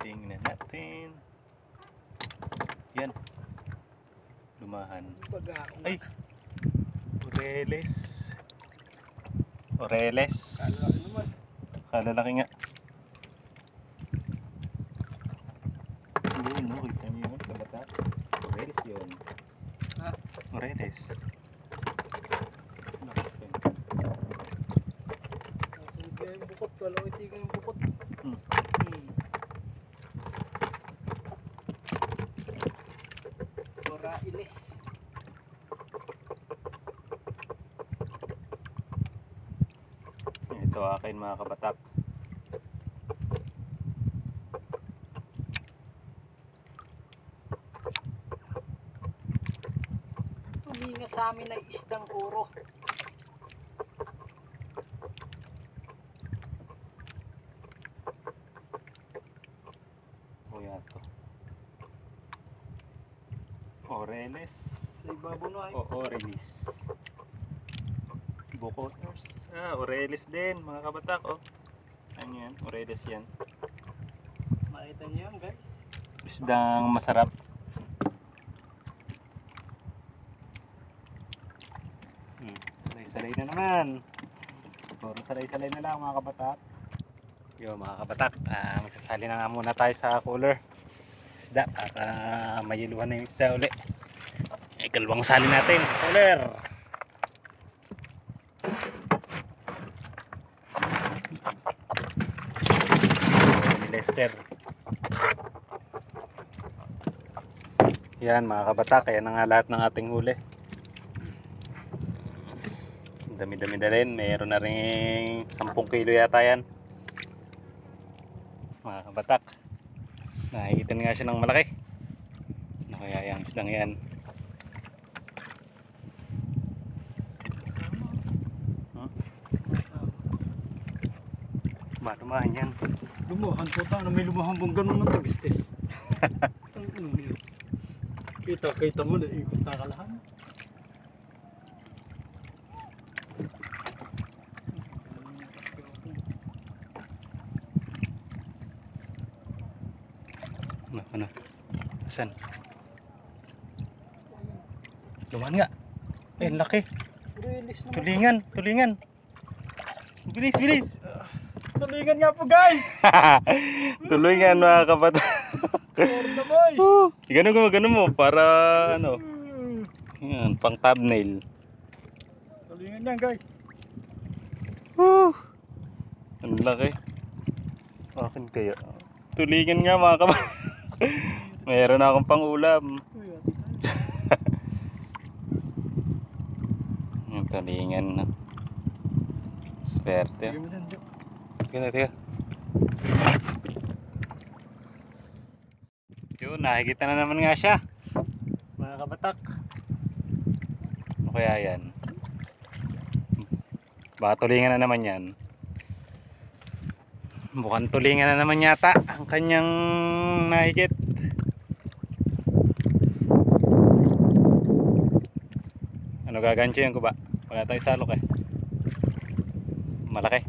Tingnan natin. Yan. Lumahan. Ay! Oreles. Oreles. Kalalaki nga. Yun, no? Kita niyo yun, kabata. Oreles yun. Ha? Oreles. Sunod nga yung bukot. Walang itigan yung bukot. Orailes. Ito akin mga kabatak. Huminga sa amin ay isdang oro. Kuya to. Oreles. Sa ibabaw na ay. O Orelis. Bukoters. Orelis din mga kabatak. Oh. Ano yan? Orelis yan. Makita niyo yan guys. Isdang masarap. Salay-salay na naman. Puro salay-salay na lang mga kabatak. Yo mga kabatak, magsasali na nga muna tayo sa cooler isda para mayiluhan na yung isda uli. Ikalawang sali natin sa cooler. Ni Lester. Yan mga kabatak, kaya na nga lahat ng ating huli. Dami-dami na rin, mayroon na rin 10 kilo yata yan mga kabatak. Nahigitan nga siya ng malaki. Ano kaya yung isdang yan? Lumahan yan. Lumahan po tayo. May lumahan pong ganun ng tagistes. Kita mo na ikot na kalahan. Ano? Asan? Lumahan nga. Eh, laki. Tulingan. Bilis. Tulingan nga po guys. Tulingan mga kabatak. Ganun mo para ano. Yan, pang thumbnail. Tulingan yan guys. Ang laki. Akin kaya. Tulingan nga mga kabatak. Mayroon na akong pang ulam. Tulingan na. Swerte. Tiga. Yun, nakikita na naman nga siya mga kabatak. Ano kaya yan? Baka tulingan na naman yan. Mukhang tulingan na naman yata ang kanyang nahigit. Ano gagancho yan ko ba? Wala tayong salok eh. Malaki.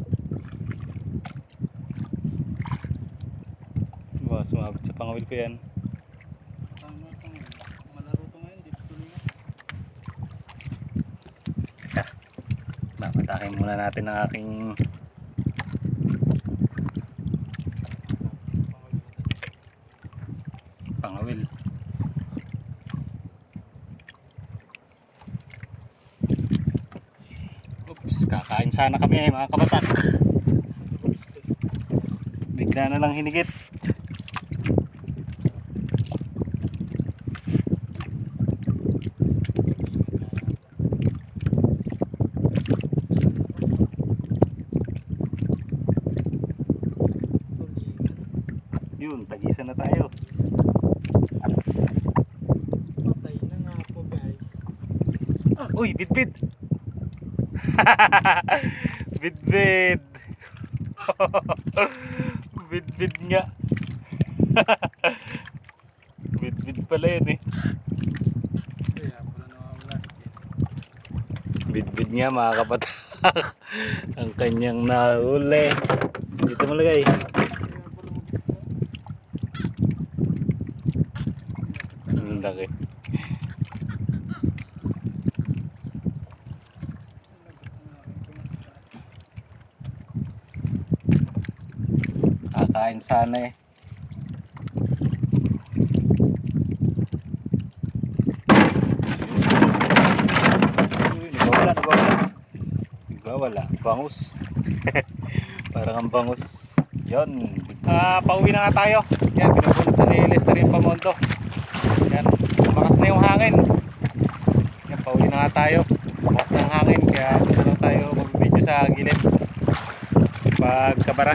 Wow, sumabot sa pangawil ko yan. Malaro to ngayon, dito tulingan. Napatakin muna natin ang aking pangawil. Oops, kakain sana kami mga kabatak. Bigla na lang hinigit. Yun, tagisan na tayo. Patay na nga po guys. Uy, bidbid. Bidbid. Bidbid nga. Bidbid pala yun eh. Kaya pala nawawala. Bidbid nga mga kabatak. Ang kanyang nahuli. Dito malagay. Ang laki. Kakain sana eh. Uy, nagwawala. Bangus. Parang ang bangus. Yon. Pauwi na nga tayo. Yan, pinubunot ni Lester yung pamondo. Yan, bakas na yung hangin. Yan, pauwi na nga tayo. Bakas na ang hangin, kaya dito lang tayo mag-video sa gilid. Pagkabara.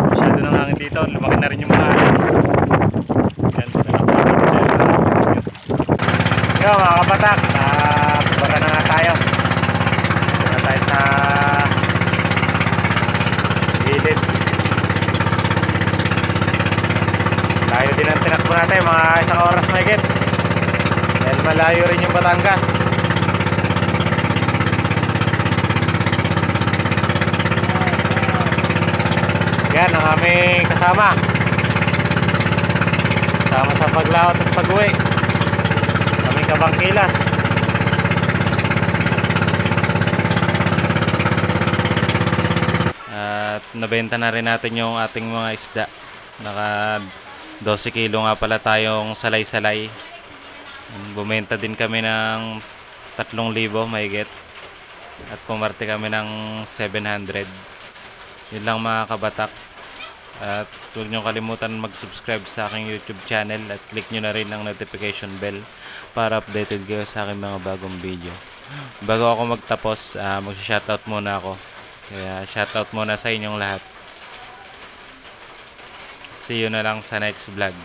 Masyado ng hangin dito. Lumaki na rin yung mga hangin. Yan, dito lang sa video. Yo, mga kapatak, bara na nga tayo. Dito na tayo sa gilid. Layo din ang tinakbo natin, mga isang oras na higit. Dahil malayo rin yung Batangas. Yan ang aming kasama. Kasama sa paglawat at pag-uwi. Aming kabangkilas. At nabenta na rin natin yung ating mga isda. Naka 12 kilo nga pala tayong salay-salay. Bumenta din kami ng 3,000 mahigit. At pumarte kami ng 700. Yun lang mga kabatak. At huwag nyo kalimutan mag-subscribe sa aking YouTube channel. At click nyo na rin ang notification bell para updated kayo sa aking mga bagong video. Bago ako magtapos, mag-shoutout muna ako. Kaya shoutout muna sa inyong lahat. See you na lang sa next vlog.